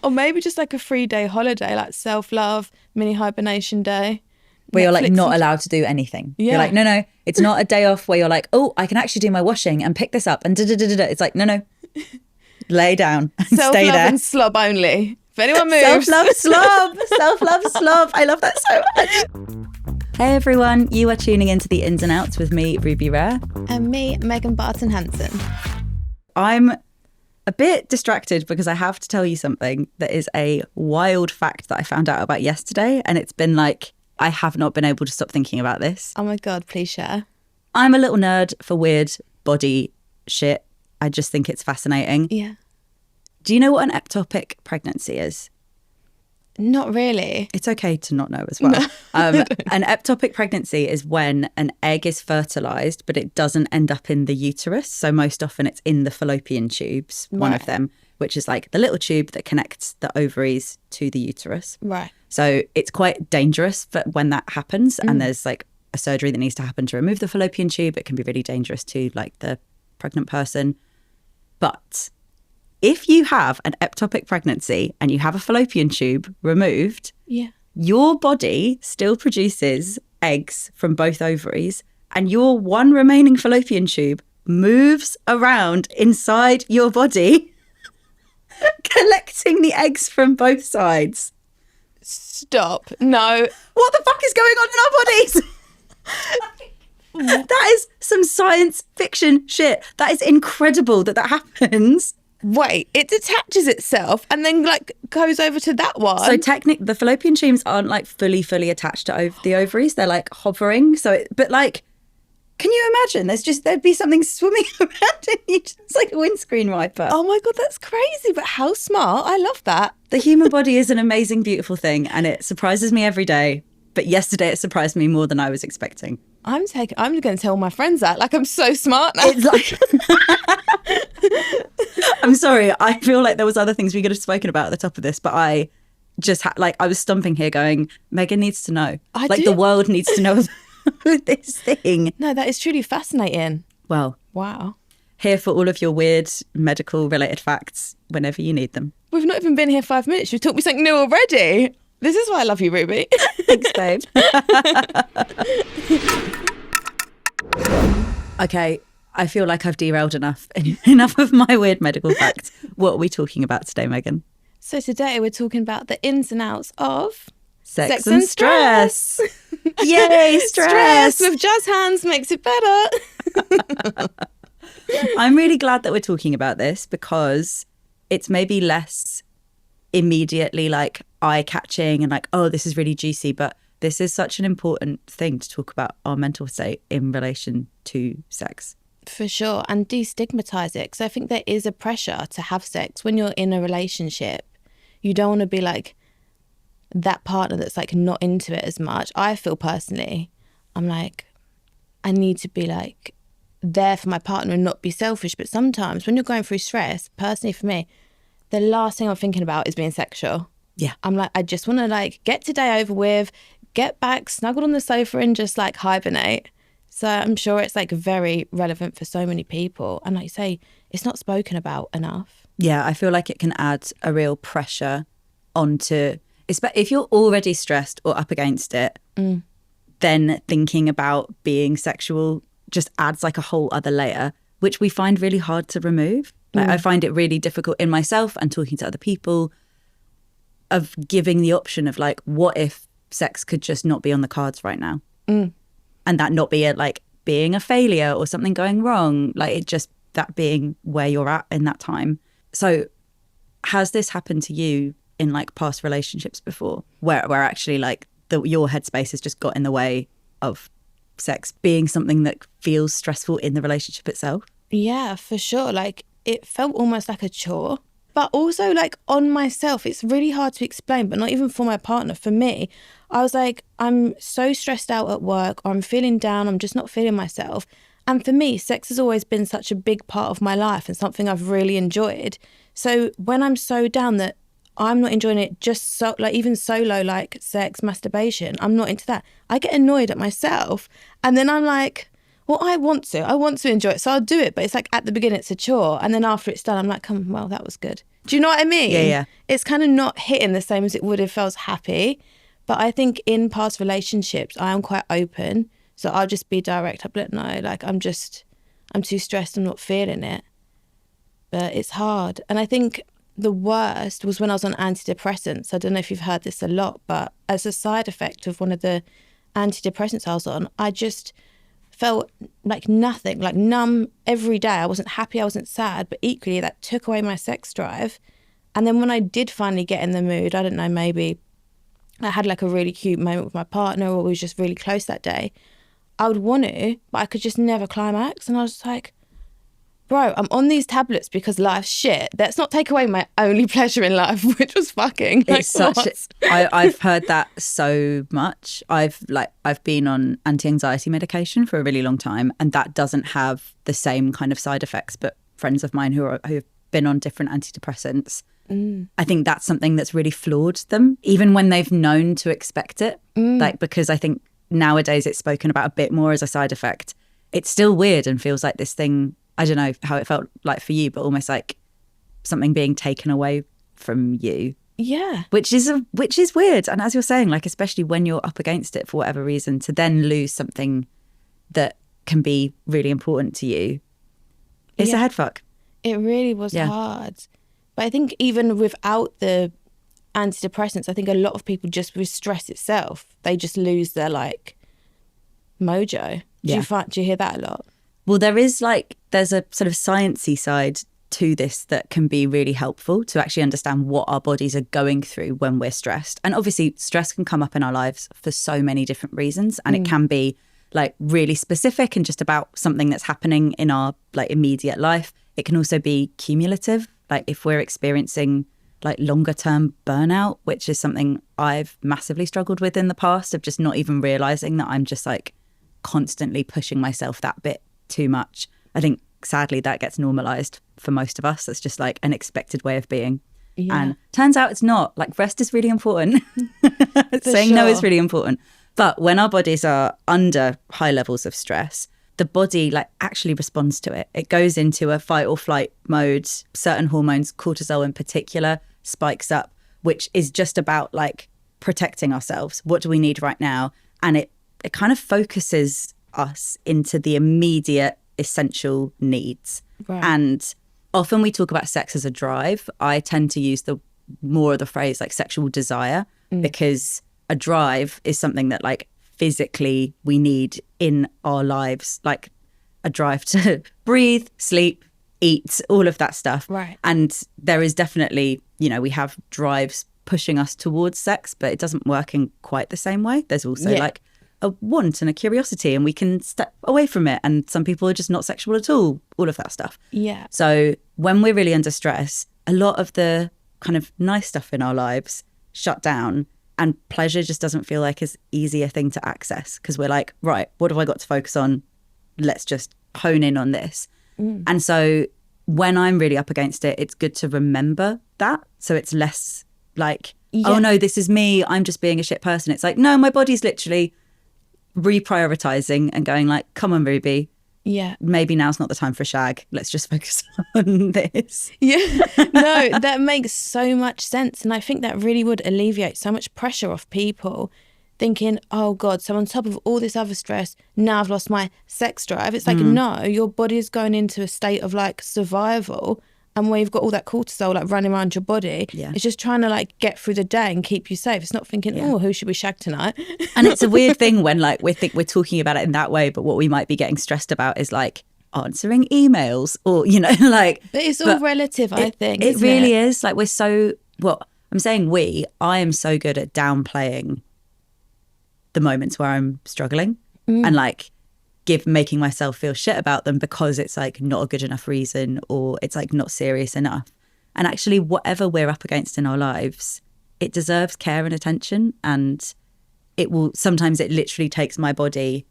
Or maybe just like a 3-day holiday, like self-love, mini hibernation day. Where you're like Netflix not and- allowed to do anything. Yeah. You're like, no, it's not a day off where you're like, oh, I can actually do my washing and pick this up and da-da-da-da-da. It's like, no, lay down and Self-love stay there. and slob only. If anyone moves. Self-love slob. Self-love slob. I love that so much. Hey everyone, you are tuning into the Ins and Outs with me, Ruby Rare. And me, Megan Barton Hanson. I'm a bit distracted because I have to tell you something that is a wild fact that I found out about yesterday. And it's been like, I have not been able to stop thinking about this. Oh my God, please share. I'm a little nerd for weird body shit. I just think it's fascinating. Yeah. Do you know what an ectopic pregnancy is? Not really. It's okay to not know as well. An ectopic pregnancy is when an egg is fertilized, but it doesn't end up in the uterus. So most often it's in the fallopian tubes, one of them, which is like the little tube that connects the ovaries to the uterus. Right. So it's quite dangerous when that happens. And there's like a surgery that needs to happen to remove the fallopian tube. It can be really dangerous to like the pregnant person. But if you have an ectopic pregnancy and you have a fallopian tube removed, your body still produces eggs from both ovaries, and your one remaining fallopian tube moves around inside your body, collecting the eggs from both sides. Stop. No. What the fuck is going on in our bodies? That is some science fiction shit. That is incredible that happens. Wait, it detaches itself and then like goes over to that one. So the fallopian tubes aren't like fully attached to the ovaries. They're like hovering. But like, can you imagine? There'd be something swimming around in you. It's like a windscreen wiper. Oh my God, that's crazy. But how smart. I love that. The human body is an amazing, beautiful thing, and it surprises me every day. But yesterday it surprised me more than I was expecting. I'm going to tell all my friends that. Like, I'm so smart now. It's like... I'm sorry. I feel like there was other things we could have spoken about at the top of this, but I just I was stumping here going, Megan needs to know. The world needs to know this thing. No, that is truly fascinating. Well, wow. Here for all of your weird medical related facts whenever you need them. We've not even been here 5 minutes. You've taught me something new already. This is why I love you, Ruby. Thanks, babe. Okay, I feel like I've derailed enough of my weird medical facts. What are we talking about today, Megan? So today we're talking about the ins and outs of sex and stress. Yay, stress! With jazz hands makes it better. I'm really glad that we're talking about this because it's maybe less immediately like eye-catching and like, oh, this is really juicy, but this is such an important thing to talk about our mental state in relation to sex. For sure, and destigmatise it, because I think there is a pressure to have sex when you're in a relationship. You don't want to be like that partner that's like not into it as much. I feel personally, I'm like, I need to be like there for my partner and not be selfish. But sometimes when you're going through stress, personally for me, the last thing I'm thinking about is being sexual. Yeah. I'm like, I just want to like get today over with, get back, snuggled on the sofa and just like hibernate. So I'm sure it's like very relevant for so many people. And like you say, it's not spoken about enough. Yeah, I feel like it can add a real pressure onto, if you're already stressed or up against it, then thinking about being sexual just adds like a whole other layer, which we find really hard to remove. Like I find it really difficult in myself and talking to other people of giving the option of like, what if sex could just not be on the cards right now? And that not be like being a failure or something going wrong, like it just that being where you're at in that time. So has this happened to you in like past relationships before where actually like your headspace has just got in the way of sex being something that feels stressful in the relationship itself? Yeah, for sure. Like it felt almost like a chore, but also like on myself. It's really hard to explain, but not even for my partner. For me, I was like, I'm so stressed out at work, or I'm feeling down, I'm just not feeling myself. And for me, sex has always been such a big part of my life and something I've really enjoyed. So when I'm so down that I'm not enjoying it, just so like even solo like sex, masturbation, I'm not into that. I get annoyed at myself. And then I'm like, well, I want to enjoy it, so I'll do it. But it's like at the beginning, it's a chore. And then after it's done, I'm like, well, that was good. Do you know what I mean? Yeah. It's kind of not hitting the same as it would if I was happy. But I think in past relationships, I am quite open. So I'll just be direct. I'll be like, no, like I'm too stressed. I'm not feeling it. But it's hard. And I think the worst was when I was on antidepressants. I don't know if you've heard this a lot, but as a side effect of one of the antidepressants I was on, I just felt like nothing, like numb every day. I wasn't happy, I wasn't sad, but equally that took away my sex drive. And then when I did finally get in the mood, I don't know, maybe I had like a really cute moment with my partner or we was just really close that day, I would want to, but I could just never climax. And I was just like, bro, I'm on these tablets because life's shit. Let's not take away my only pleasure in life, which was fucking. It's I've heard that so much. I've been on anti-anxiety medication for a really long time, and that doesn't have the same kind of side effects. But friends of mine who've been on different antidepressants, I think that's something that's really flawed them, even when they've known to expect it. Like, because I think nowadays it's spoken about a bit more as a side effect. It's still weird and feels like this thing. I don't know how it felt like for you, but almost like something being taken away from you. Yeah. Which is weird. And as you're saying, like, especially when you're up against it for whatever reason, to then lose something that can be really important to you, it's a head fuck. It really was hard. But I think even without the antidepressants, I think a lot of people just with stress itself, they just lose their like mojo. Do you hear that a lot? Well, there's a sort of sciencey side to this that can be really helpful to actually understand what our bodies are going through when we're stressed. And obviously stress can come up in our lives for so many different reasons. And it can be like really specific and just about something that's happening in our like immediate life. It can also be cumulative. Like if we're experiencing like longer term burnout, which is something I've massively struggled with in the past, of just not even realizing that I'm just like constantly pushing myself that bit too much. I think sadly that gets normalized for most of us. It's just like an expected way of being. And turns out it's not. Like rest is really important. Saying no is really important. But when our bodies are under high levels of stress, the body like actually responds to it. It goes into a fight or flight mode. Certain hormones, cortisol in particular, spikes up, which is just about like protecting ourselves. What do we need right now? And it kind of focuses us into the immediate essential needs. Right. And often we talk about sex as a drive. I tend to use more of the phrase like sexual desire, because a drive is something that like physically we need in our lives, like a drive to breathe, sleep, eat, all of that stuff. Right. And there is definitely, we have drives pushing us towards sex, but it doesn't work in quite the same way. There's also like a want and a curiosity, and we can step away from it. And some people are just not sexual at all of that stuff. Yeah. So when we're really under stress, a lot of the kind of nice stuff in our lives shut down, and pleasure just doesn't feel like as easy a thing to access, because we're like, right, what have I got to focus on? Let's just hone in on this. And so when I'm really up against it, it's good to remember that. So it's less like, oh no, this is me, I'm just being a shit person. It's like, no, my body's literally reprioritizing and going like, come on, Ruby. Yeah. Maybe now's not the time for a shag. Let's just focus on this. Yeah. No, that makes so much sense. And I think that really would alleviate so much pressure off people thinking, oh God, so on top of all this other stress, now I've lost my sex drive. It's like, no, your body is going into a state of like survival. And where you've got all that cortisol like running around your body, it's just trying to like get through the day and keep you safe. It's not thinking, oh, who should we shag tonight? And it's a weird thing when like we think we're talking about it in that way, but what we might be getting stressed about is like answering emails or, like. But it's all relative, I think. It really is. Like I am so good at downplaying the moments where I'm struggling and like making myself feel shit about them because it's like not a good enough reason, or it's like not serious enough. And actually whatever we're up against in our lives, it deserves care and attention. And sometimes it literally takes my body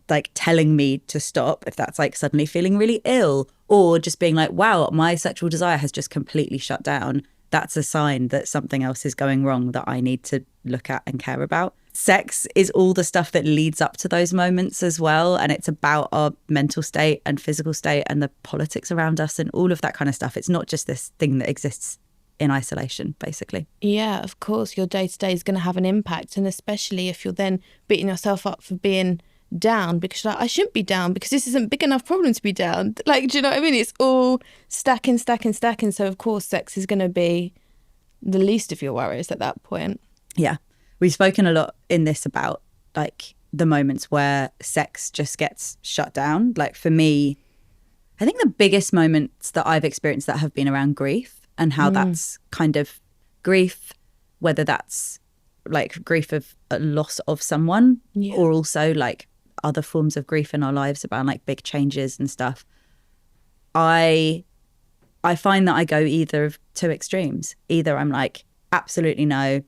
like telling me to stop if that's like suddenly feeling really ill, or just being like, wow, my sexual desire has just completely shut down. that's a sign that something else is going wrong that I need to look at and care about. Sex is all the stuff that leads up to those moments as well. And it's about our mental state and physical state and the politics around us and all of that kind of stuff. It's not just this thing that exists in isolation, basically. Yeah, of course, your day-to-day is going to have an impact. And especially if you're then beating yourself up for being down because you're like, I shouldn't be down because this isn't big enough problem to be down. Like, do you know what I mean? It's all stacking. So, of course, sex is going to be the least of your worries at that point. Yeah. We've spoken a lot in this about like the moments where sex just gets shut down. Like for me, I think the biggest moments that I've experienced that have been around grief and how that's kind of grief, whether that's like grief of a loss of someone or also like other forms of grief in our lives about like big changes and stuff. I find that I go either of two extremes. Either I'm like, absolutely no,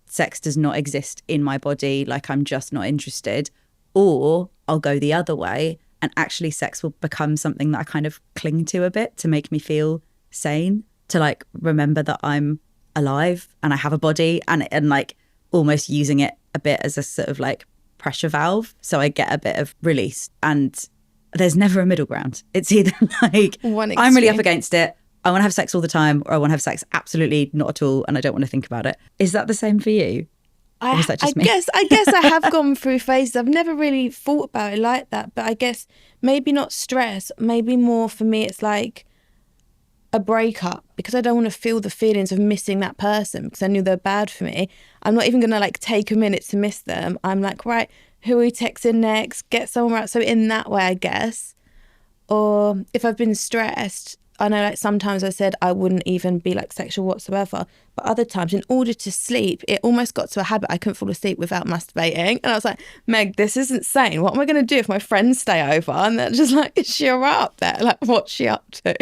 sex does not exist in my body, like I'm just not interested, or I'll go the other way and actually sex will become something that I kind of cling to a bit to make me feel sane, to like remember that I'm alive and I have a body and like almost using it a bit as a sort of like pressure valve so I get a bit of release. And there's never a middle ground. It's either like I'm really up against it, I want to have sex all the time, or I want to have sex absolutely not at all and I don't want to think about it. Is that the same for you? I guess I have gone through phases. I've never really thought about it like that, but I guess maybe not stress, maybe more for me it's like a breakup, because I don't want to feel the feelings of missing that person because I knew they're bad for me. I'm not even going to like take a minute to miss them. I'm like, right, who are we texting next? Get someone out. So in that way, I guess. Or if I've been stressed, I know like sometimes I said I wouldn't even be like sexual whatsoever, but other times in order to sleep, it almost got to a habit. I couldn't fall asleep without masturbating. And I was like, Meg, this isn't sane. What am I going to do if my friends stay over? And they're just like, is she all right up there? Like, what's she up to?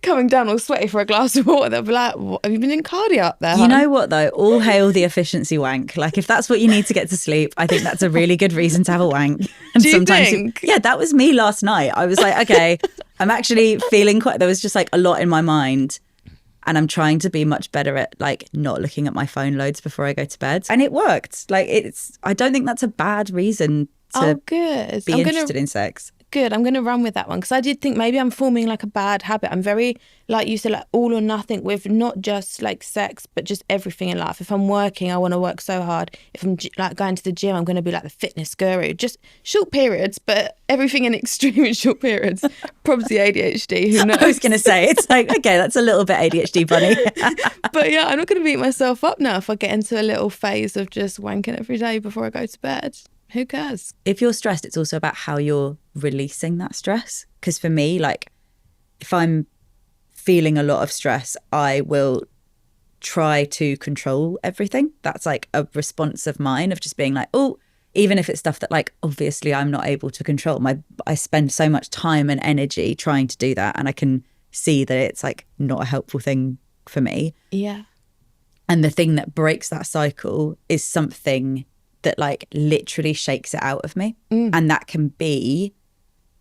Coming down all sweaty for a glass of water. They'll be like, what, have you been in cardio up there? You know what though? All hail the efficiency wank. Like if that's what you need to get to sleep, I think that's a really good reason to have a wank. And do you think? Yeah, that was me last night. I was like, okay, I'm actually feeling there was just like a lot in my mind and I'm trying to be much better at like not looking at my phone loads before I go to bed. And it worked. Like I don't think that's a bad reason to be interested in sex. Good. I'm going to run with that one because I did think maybe I'm forming like a bad habit. I'm very, like you said, like all or nothing with not just like sex, but just everything in life. If I'm working, I want to work so hard. If I'm like going to the gym, I'm going to be like the fitness guru. Just short periods, but everything in extreme short periods. Probably ADHD, who knows? I was going to say, it's like, okay, that's a little bit ADHD, bunny. But yeah, I'm not going to beat myself up now if I get into a little phase of just wanking every day before I go to bed. Who cares? If you're stressed, it's also about how you're releasing that stress. Because for me, like if I'm feeling a lot of stress, I will try to control everything. That's like a response of mine of just being like, oh, even if it's stuff that like obviously I'm not able to control. I spend so much time and energy trying to do that, and I can see that it's like not a helpful thing for me. Yeah. And the thing that breaks that cycle is something that like literally shakes it out of me. And that can be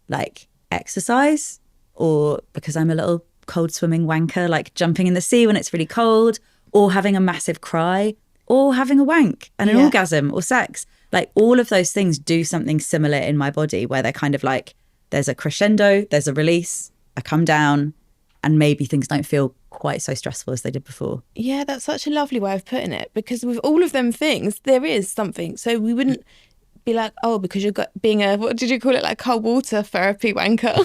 like exercise, or because I'm a little cold swimming wanker, like jumping in the sea when it's really cold, or having a massive cry, or having a wank and an orgasm, or sex. Like all of those things do something similar in my body where they're kind of like there's a crescendo, there's a release, I come down, and maybe things don't feel quite so stressful as they did before. Yeah, that's such a lovely way of putting it, because with all of them things, there is something. So we wouldn't be like, oh, because you're being a, what did you call it, like cold water therapy wanker?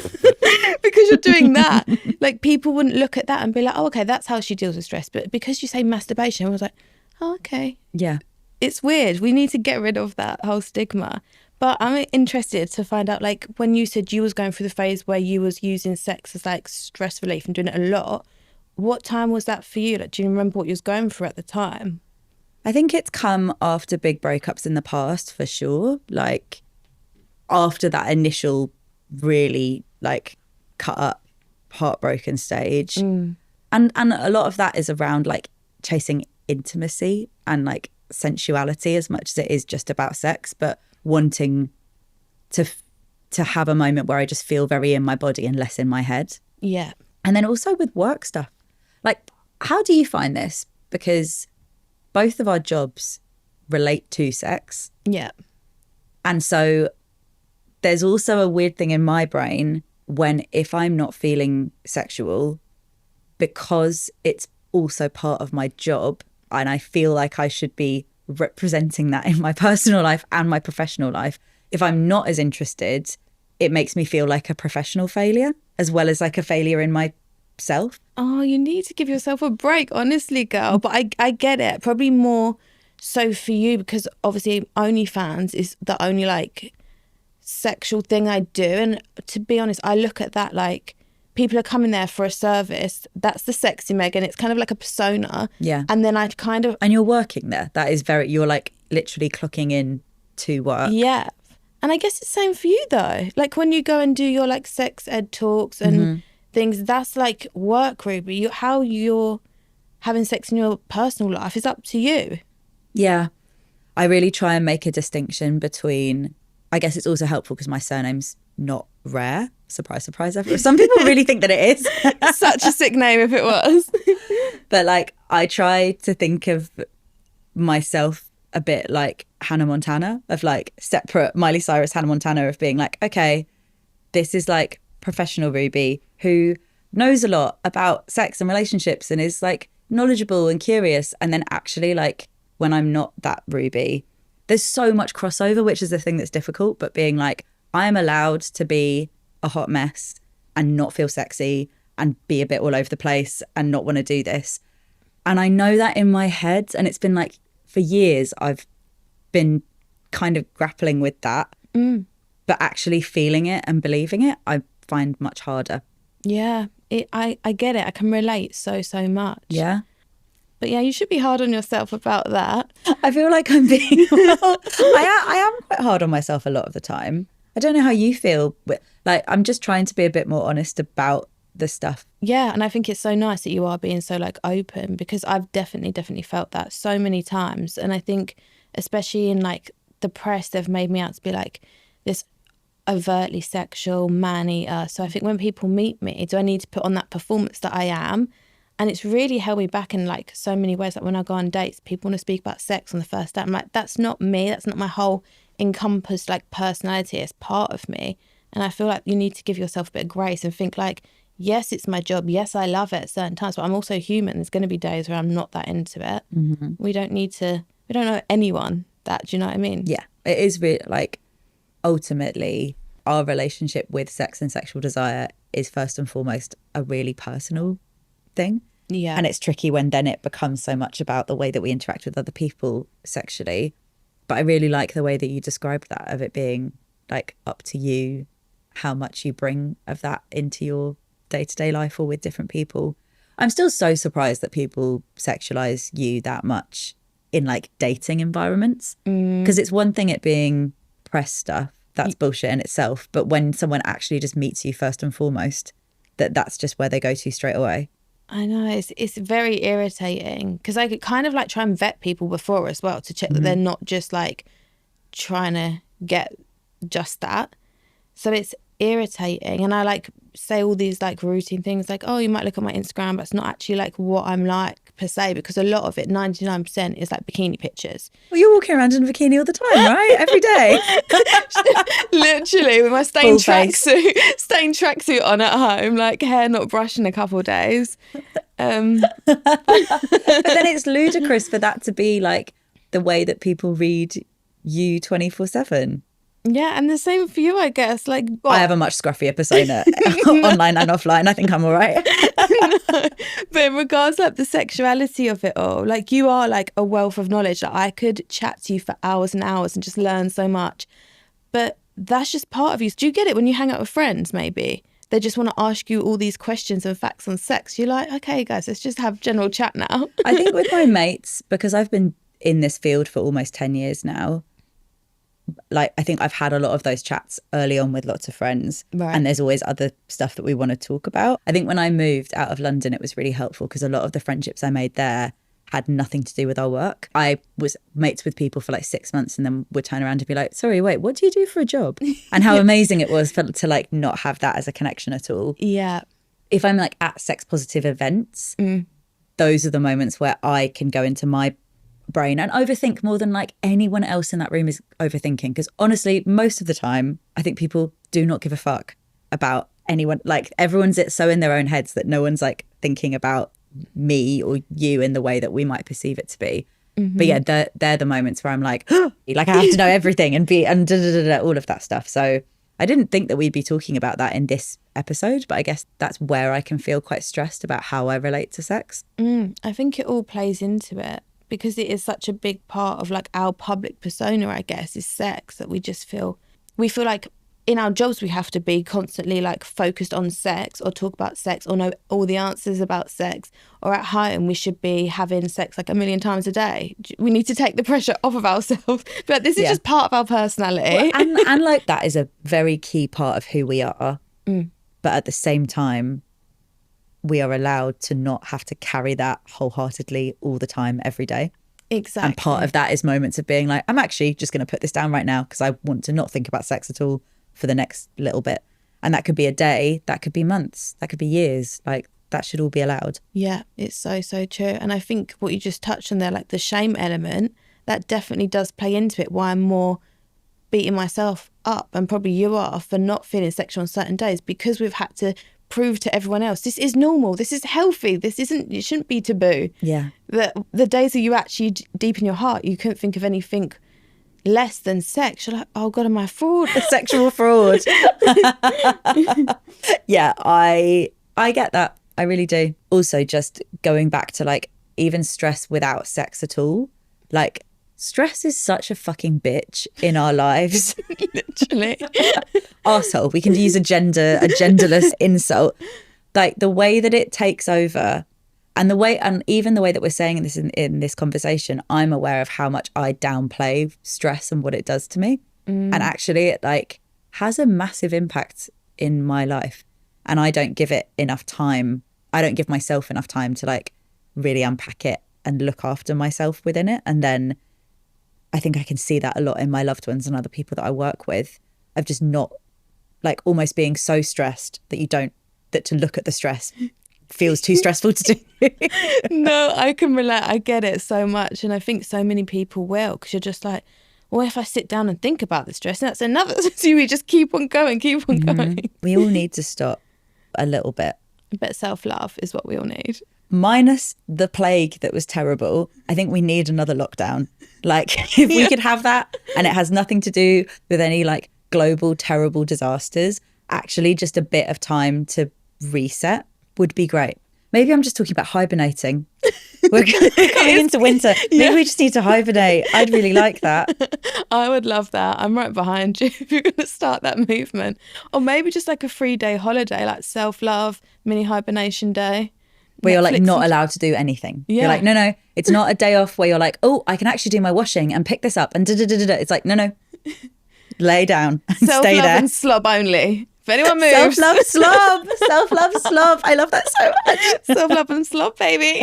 Because you're doing that. Like people wouldn't look at that and be like, oh, okay, that's how she deals with stress. But because you say masturbation, I was like, oh, okay. Yeah. It's weird. We need to get rid of that whole stigma. But I'm interested to find out, like, when you said you was going through the phase where you was using sex as, like, stress relief and doing it a lot, what time was that for you? Like, do you remember what you was going through at the time? I think it's come after big breakups in the past, for sure. Like, after that initial really, like, cut up, heartbroken stage. And a lot of that is around, like, chasing intimacy and, like, sensuality as much as it is just about sex, but wanting to have a moment where I just feel very in my body and less in my head. Yeah. And then also with work stuff, like How do you find this? Because both of our jobs relate to sex. Yeah. And so there's also a weird thing in my brain when if I'm not feeling sexual, because it's also part of my job and I feel like I should be representing that in my personal life and my professional life. If I'm not as interested, it makes me feel like a professional failure as well as like a failure in myself. Oh, you need to give yourself a break, honestly, girl. But I get it. Probably more so for you because obviously OnlyFans is the only like sexual thing I do. And to be honest, I look at that like people are coming there for a service. That's the sexy Megan. It's kind of like a persona. Yeah. And then I kind of... And you're working there. That is very... You're like literally clocking in to work. Yeah. And I guess it's the same for you though. Like when you go and do your like sex ed talks and things, that's like work, Ruby. How you're having sex in your personal life is up to you. Yeah. I really try and make a distinction between... I guess it's also helpful because my surname's not Rare. Surprise, surprise. Some people really think that it is. Such a sick name if it was. But like, I try to think of myself a bit like Hannah Montana, of like separate Miley Cyrus, Hannah Montana, of being like, okay, this is like professional Ruby who knows a lot about sex and relationships and is like knowledgeable and curious. And then actually like when I'm not that Ruby, there's so much crossover, which is the thing that's difficult, but being like, I'm allowed to be a hot mess and not feel sexy and be a bit all over the place and not want to do this. And I know that in my head, and it's been like for years I've been kind of grappling with that, but actually feeling it and believing it, I find much harder. Yeah, I get it. I can relate so much. Yeah. But yeah, you should be hard on yourself about that. I feel like I'm being... I am quite hard on myself a lot of the time. I don't know how you feel, but like I'm just trying to be a bit more honest about the stuff. Yeah, and I think it's so nice that you are being so like open because I've definitely felt that so many times. And I think especially in like the press, they've made me out to be like this overtly sexual man-eater. So I think when people meet me, do I need to put on that performance that I am? And it's really held me back in like so many ways. Like when I go on dates, people want to speak about sex on the first date. I'm like, that's not me. That's not my whole encompassed like personality. It's part of me. And I feel like you need to give yourself a bit of grace and think like, yes, it's my job. Yes, I love it at certain times, but I'm also human. There's going to be days where I'm not that into it. We don't know anyone that, do you know what I mean? Yeah, it is really like ultimately our relationship with sex and sexual desire is first and foremost a really personal thing. Yeah. And it's tricky when then it becomes so much about the way that we interact with other people sexually. But I really like the way that you described that, of it being like up to you how much you bring of that into your day-to-day life or with different people. I'm still so surprised that people sexualize you that much in like dating environments, because it's one thing it being press stuff, that's bullshit in itself, but when someone actually just meets you first and foremost, that's just where they go to straight away. I know, it's very irritating because I could kind of like try and vet people before as well to check that they're not just like trying to get just that. So it's irritating, and I like say all these like routine things like, oh, you might look at my Instagram, but it's not actually like what I'm like per se, because a lot of it, 99%, is like bikini pictures. Well, you're walking around in a bikini all the time, right? Every day. Literally with my stained tracksuit on at home, like hair not brushed in a couple of days. But then it's ludicrous for that to be like the way that people read you 24/7. Yeah, and the same for you, I guess. Like, I have a much scruffier persona online and offline. I think I'm all right. No, but in regards to like the sexuality of it all, like you are like a wealth of knowledge. Like I could chat to you for hours and hours and just learn so much. But that's just part of you. Do you get it when you hang out with friends, maybe? They just want to ask you all these questions and facts on sex. You're like, okay, guys, let's just have general chat now. I think with my mates, because I've been in this field for almost 10 years now, like I think I've had a lot of those chats early on with lots of friends, right. And there's always other stuff that we want to talk about. I think when I moved out of London, it was really helpful because a lot of the friendships I made there had nothing to do with our work. I was mates with people for like 6 months and then would turn around and be like, sorry, wait, what do you do for a job? And how amazing it was to like not have that as a connection at all. Yeah. If I'm like at sex positive events, those are the moments where I can go into my brain and overthink more than like anyone else in that room is overthinking. Because honestly, most of the time, I think people do not give a fuck about anyone. Like everyone's so in their own heads that no one's like thinking about me or you in the way that we might perceive it to be. But yeah, they're the moments where I'm like, like I have to know everything and all of that stuff. So I didn't think that we'd be talking about that in this episode, but I guess that's where I can feel quite stressed about how I relate to sex. I think it all plays into it because it is such a big part of like our public persona, I guess, is sex, that we feel like in our jobs we have to be constantly like focused on sex or talk about sex or know all the answers about sex, or at home we should be having sex like a million times a day. We need to take the pressure off of ourselves, but this is just part of our personality. Well, and like that is a very key part of who we are, but at the same time we are allowed to not have to carry that wholeheartedly all the time every day. Exactly. And part of that is moments of being like, I'm actually just going to put this down right now because I want to not think about sex at all for the next little bit. And that could be a day, that could be months, that could be years. Like that should all be allowed. Yeah, it's so true. And I think what you just touched on there, like the shame element, that definitely does play into it, why I'm more beating myself up, and probably you are, for not feeling sexual on certain days, because we've had to prove to everyone else this is normal, this is healthy, it shouldn't be taboo. Yeah. The days that you actually deep in your heart you couldn't think of anything less than sex, you're like, oh god, am I a fraud? A sexual fraud. Yeah, I get that. I really do. Also, just going back to like even stress without sex at all, like stress is such a fucking bitch in our lives. Literally. Arsehole. We can use a genderless insult. Like the way that it takes over, and even the way that we're saying this in this conversation, I'm aware of how much I downplay stress and what it does to me. And actually it like has a massive impact in my life. And I don't give it enough time. I don't give myself enough time to like really unpack it and look after myself within it. And then I think I can see that a lot in my loved ones and other people that I work with, of just not like almost being so stressed that to look at the stress feels too stressful to do. No, I can relate. I get it so much. And I think so many people will, because you're just like, well, if I sit down and think about the stress, that's another. So we just keep on going. We all need to stop a little bit. A bit of self-love is what we all need. Minus the plague that was terrible, I think we need another lockdown. Like if we could have that, and it has nothing to do with any like global terrible disasters, actually just a bit of time to reset would be great. Maybe I'm just talking about hibernating. We're coming into winter. Maybe we just need to hibernate. I'd really like that. I would love that. I'm right behind you if you're going to start that movement. Or maybe just like a 3-day holiday, like self-love, mini hibernation day. Where you're like not allowed to do anything. Yeah. You're like, no, it's not a day off where you're like, oh, I can actually do my washing and pick this up and da-da-da-da-da. It's like, no, lay down and self-love stay there. And slob only. If anyone moves. Self-love slob. Self-love slob. I love that so much. Self-love and slob, baby.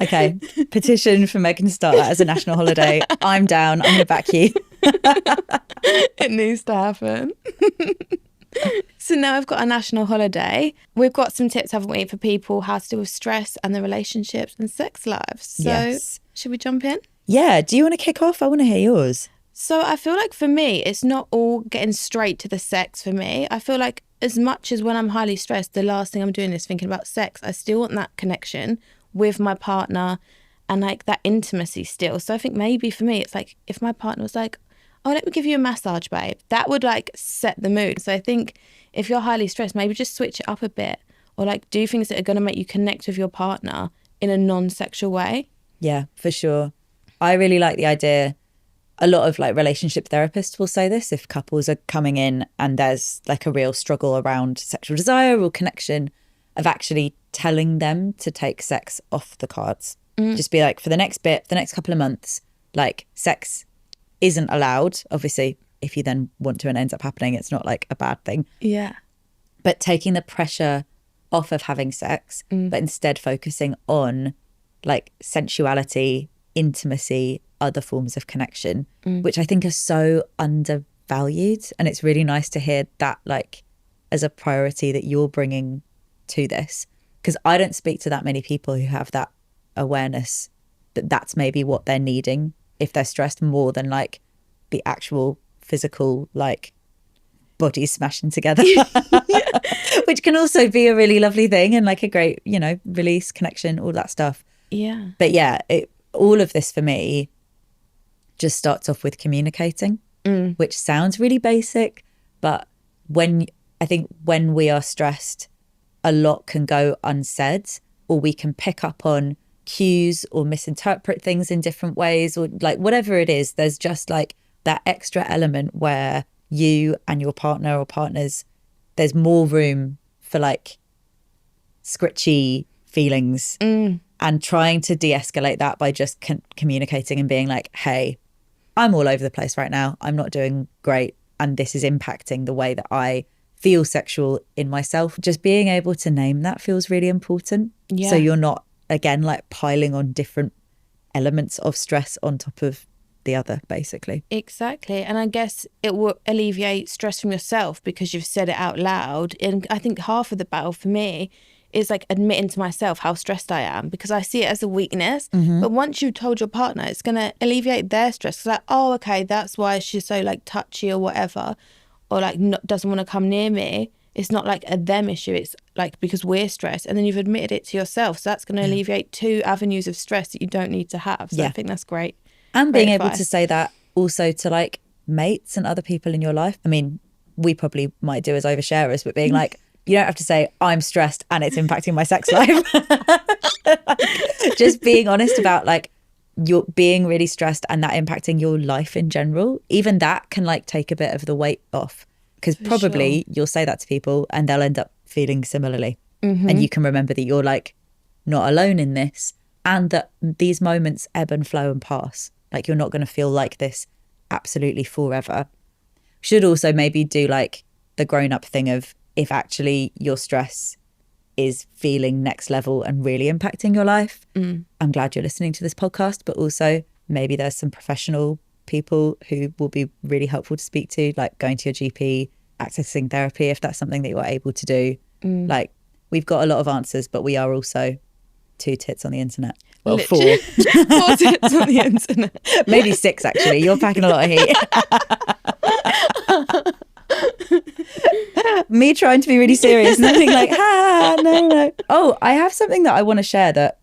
Okay. Petition for Megan to start that as a national holiday. I'm down. I'm going to back you. It needs to happen. So now we've got a national holiday. We've got some tips, haven't we, for people how to deal with stress and their relationships and sex lives. So Should we jump in? Yeah. Do you want to kick off? I want to hear yours. So I feel like for me, it's not all getting straight to the sex for me. I feel like as much as when I'm highly stressed, the last thing I'm doing is thinking about sex. I still want that connection with my partner and like that intimacy still. So I think maybe for me, it's like if my partner was like, oh, let me give you a massage, babe, that would like set the mood. So I think if you're highly stressed, maybe just switch it up a bit, or like do things that are going to make you connect with your partner in a non-sexual way. Yeah, for sure. I really like the idea. A lot of like relationship therapists will say this, if couples are coming in and there's like a real struggle around sexual desire or connection, of actually telling them to take sex off the cards. Just be like, for the next couple of months, like sex isn't allowed. Obviously, if you then want to and ends up happening, it's not like a bad thing. Yeah. But taking the pressure off of having sex, but instead focusing on like sensuality, intimacy, other forms of connection, which I think are so undervalued. And it's really nice to hear that like as a priority that you're bringing to this. because I don't speak to that many people who have that awareness that that's maybe what they're needing if they're stressed, more than like the actual physical like bodies smashing together. Which can also be a really lovely thing and like a great, you know, release, connection, all that stuff. Yeah. But yeah, all of this for me just starts off with communicating, which sounds really basic, but I think when we are stressed, a lot can go unsaid, or we can pick up on cues or misinterpret things in different ways, or like whatever it is. There's just like that extra element where you and your partner or partners, there's more room for like scritchy feelings, and trying to de-escalate that by just communicating and being like, hey, I'm all over the place right now. I'm not doing great. And this is impacting the way that I feel sexual in myself. Just being able to name that feels really important. Yeah. So you're not, again, like piling on different elements of stress on top of the other, basically. Exactly. And I guess it will alleviate stress from yourself because you've said it out loud. And I think half of the battle for me is like admitting to myself how stressed I am, because I see it as a weakness. But once you've told your partner, it's going to alleviate their stress. It's like, oh, okay, that's why she's so like touchy or whatever, or like doesn't want to come near me. It's not like a them issue. It's like because we're stressed, and then you've admitted it to yourself. So that's going to alleviate two avenues of stress that you don't need to have. So I think that's great. And being able to say that also to like mates and other people in your life. I mean, we probably might do as oversharers, but being like, you don't have to say, I'm stressed and it's impacting my sex life. Just being honest about like you're being really stressed and that impacting your life in general. Even that can like take a bit of the weight off, because probably you'll say that to people and they'll end up feeling similarly. And you can remember that you're like not alone in this, and that these moments ebb and flow and pass. Like you're not going to feel like this absolutely forever. Should also maybe do like the grown-up thing of, if actually your stress is feeling next level and really impacting your life, I'm glad you're listening to this podcast, but also maybe there's some professional people who will be really helpful to speak to, like going to your GP, accessing therapy, if that's something that you're able to do. Like we've got a lot of answers, but we are also 2 tits on the internet. Well, Literally. 4. 4 tits on the internet. Maybe 6 actually. You're packing a lot of heat. Me trying to be really serious and then being like, no. Oh, I have something that I want to share that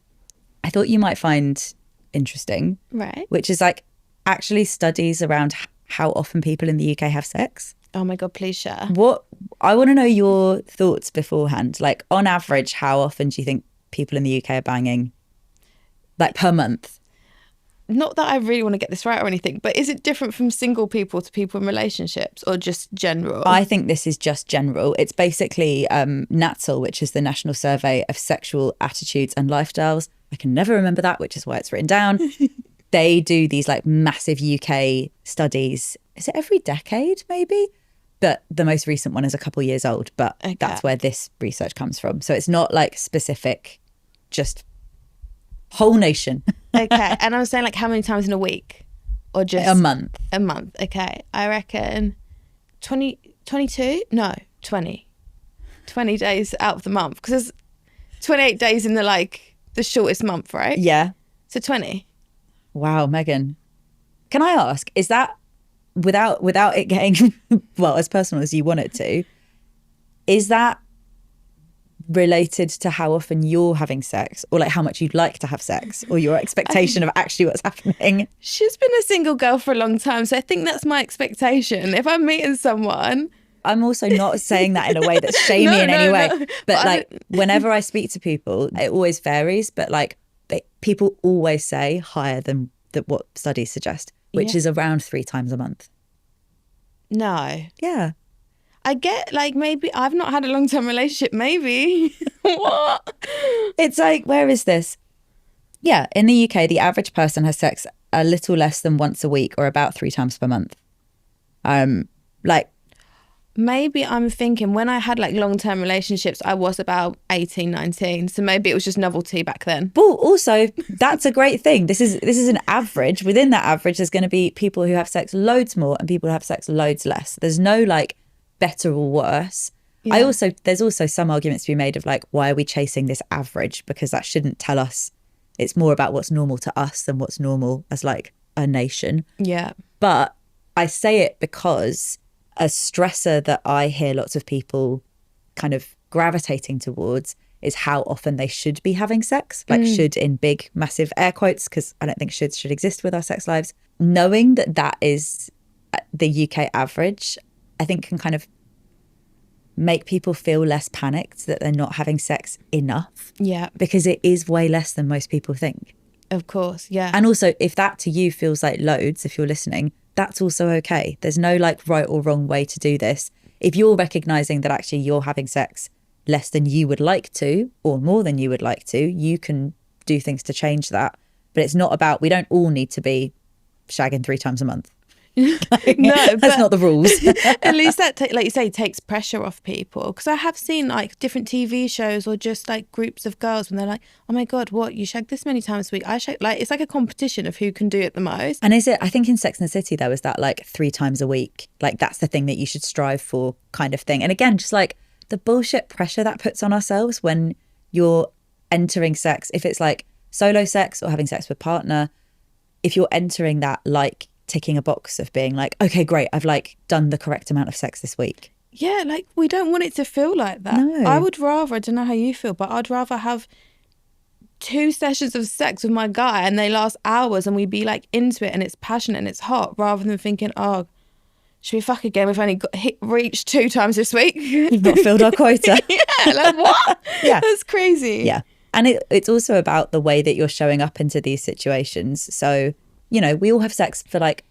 I thought you might find interesting. Right. Which is like actually studies around how often people in the UK have sex. Oh my God, please share. I want to know your thoughts beforehand. Like on average, how often do you think people in the UK are banging? Like per month? Not that I really want to get this right or anything, but is it different from single people to people in relationships, or just general? I think this is just general. It's basically NATSL, which is the National Survey of Sexual Attitudes and Lifestyles. I can never remember that, which is why it's written down. They do these like massive UK studies. Is it every decade maybe? But the most recent one is a couple years old, but that's where this research comes from. So it's not like specific, just whole nation. Okay. And I was saying like how many times in a week, or just a month? A month. Okay. I reckon 22? No, 20 days out of the month, because there's 28 days in the shortest month, right? Yeah. So 20. Wow, Megan. Can I ask, is that without it getting well as personal as you want it to, is that related to how often you're having sex, or like how much you'd like to have sex, or your expectation of actually what's happening? She's been a single girl for a long time, so I think that's my expectation. If I'm meeting someone, I'm also not saying that in a way that's shamey in any way, but like whenever I speak to people, it always varies, but like people always say higher than what studies suggest, which is around 3 times a month. No. Yeah. I get like, maybe I've not had a long-term relationship, maybe. What? It's like, where is this? Yeah, in the UK, the average person has sex a little less than once a week, or about 3 times per month. Like, maybe I'm thinking when I had like long-term relationships, I was about 18, 19. So maybe it was just novelty back then. But also, that's a great thing. This is an average. Within that average, there's going to be people who have sex loads more and people who have sex loads less. There's no like better or worse. Yeah. There's also some arguments to be made of like, why are we chasing this average? Because that shouldn't tell us. It's more about what's normal to us than what's normal as like a nation. Yeah. But I say it because a stressor that I hear lots of people kind of gravitating towards is how often they should be having sex, like should in big, massive air quotes, because I don't think should exist with our sex lives. Knowing that that is the UK average, I think can kind of make people feel less panicked that they're not having sex enough. Yeah. Because it is way less than most people think. Of course, yeah. And also, if that to you feels like loads, if you're listening, that's also okay. There's no like right or wrong way to do this. If you're recognizing that actually you're having sex less than you would like to, or more than you would like to, you can do things to change that. But it's not about, we don't all need to be shagging 3 times a month. Like, No, that's not the rules. At least that, like you say, takes pressure off people. Because I have seen like different TV shows or just like groups of girls when they're like, oh my God, what, you shag this many times a week? I shag, like, it's like a competition of who can do it the most. And is it, I think in Sex and the City, there was that like 3 times a week, like that's the thing that you should strive for kind of thing. And again, just like the bullshit pressure that puts on ourselves when you're entering sex, if it's like solo sex or having sex with partner, if you're entering that like ticking a box of being like, okay, great, I've like done the correct amount of sex this week. Yeah, like we don't want it to feel like that. No. I would rather, I don't know how you feel, but I'd rather have 2 sessions of sex with my guy and they last hours and we be like into it and it's passionate and it's hot, rather than thinking, oh, should we fuck again? We've only reached 2 times this week. We've not filled our quota. Yeah, like what? Yeah. That's crazy. Yeah. And it's also about the way that you're showing up into these situations. So, you know, we all have sex for like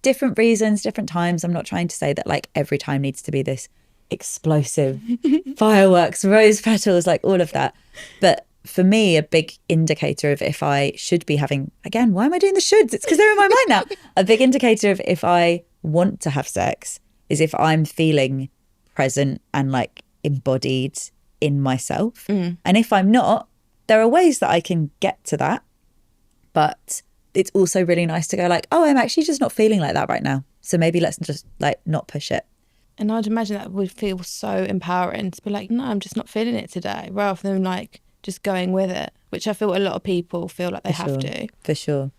different reasons, different times. I'm not trying to say that like every time needs to be this explosive fireworks, rose petals, like all of that. But for me, a big indicator of if I should be having, again, why am I doing the shoulds? It's because they're in my mind now. A big indicator of if I want to have sex is if I'm feeling present and like embodied in myself. And if I'm not, there are ways that I can get to that. But it's also really nice to go like, oh, I'm actually just not feeling like that right now. So maybe let's just like not push it. And I'd imagine that would feel so empowering to be like, no, I'm just not feeling it today, rather than like just going with it, which I feel a lot of people feel like they have to. For sure.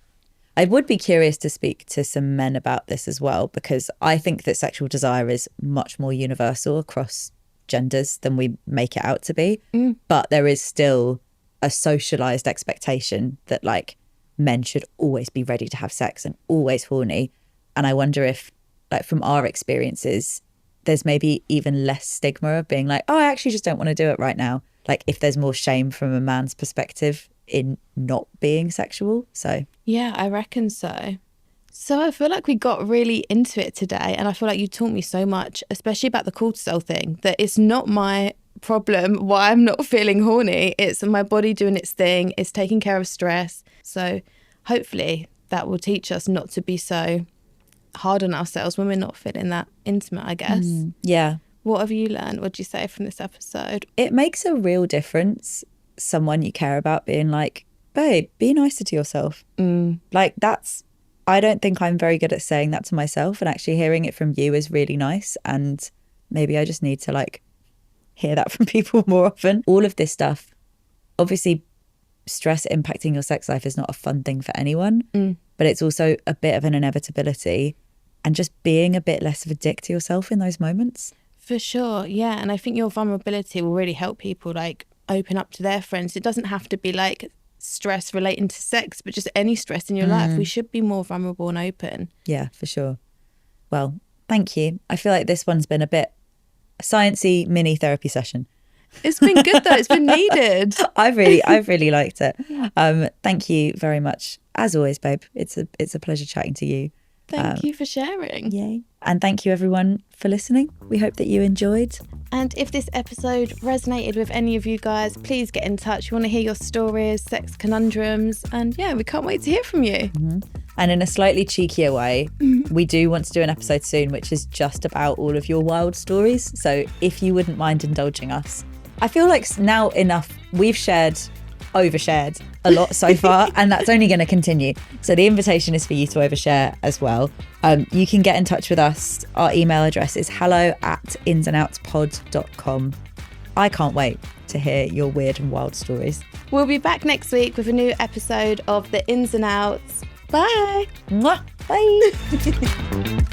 I would be curious to speak to some men about this as well, because I think that sexual desire is much more universal across genders than we make it out to be. But there is still a socialized expectation that like men should always be ready to have sex and always horny. And I wonder if like from our experiences, there's maybe even less stigma of being like, oh, I actually just don't want to do it right now. Like if there's more shame from a man's perspective in not being sexual. So yeah, I reckon so. So I feel like we got really into it today, and I feel like you taught me so much, especially about the cortisol thing, that it's not my problem why I'm not feeling horny. It's my body doing its thing. It's taking care of stress. So hopefully that will teach us not to be so hard on ourselves when we're not feeling that intimate, I guess. Yeah. What have you learned? What do you say from this episode? It makes a real difference, someone you care about being like, babe, be nicer to yourself. Like that's, I don't think I'm very good at saying that to myself, and actually hearing it from you is really nice. And maybe I just need to like hear that from people more often. All of this stuff, obviously stress impacting your sex life is not a fun thing for anyone, but it's also a bit of an inevitability, and just being a bit less of a dick to yourself in those moments. For sure, yeah. And I think your vulnerability will really help people like open up to their friends. It doesn't have to be like stress relating to sex, but just any stress in your life. We should be more vulnerable and open. Yeah, for sure. Well, thank you. I feel like this one's been a bit sciencey mini therapy session. It's been good though. It's been needed. I've really liked it. Thank you very much. As always, babe, it's a pleasure chatting to you. Thank you for sharing. Yay. And thank you everyone for listening. We hope that you enjoyed. And if this episode resonated with any of you guys, please get in touch. We want to hear your stories, sex conundrums, and yeah, we can't wait to hear from you. And in a slightly cheekier way, we do want to do an episode soon, which is just about all of your wild stories. So if you wouldn't mind indulging us. I feel like now enough, we've shared overshared a lot so far, and that's only going to continue. So the invitation is for you to overshare as well. You can get in touch with us. Our email address is hello@insandoutspod.com. I can't wait to hear your weird and wild stories. We'll be back next week with a new episode of The Ins and Outs. Bye. Mwah. Bye.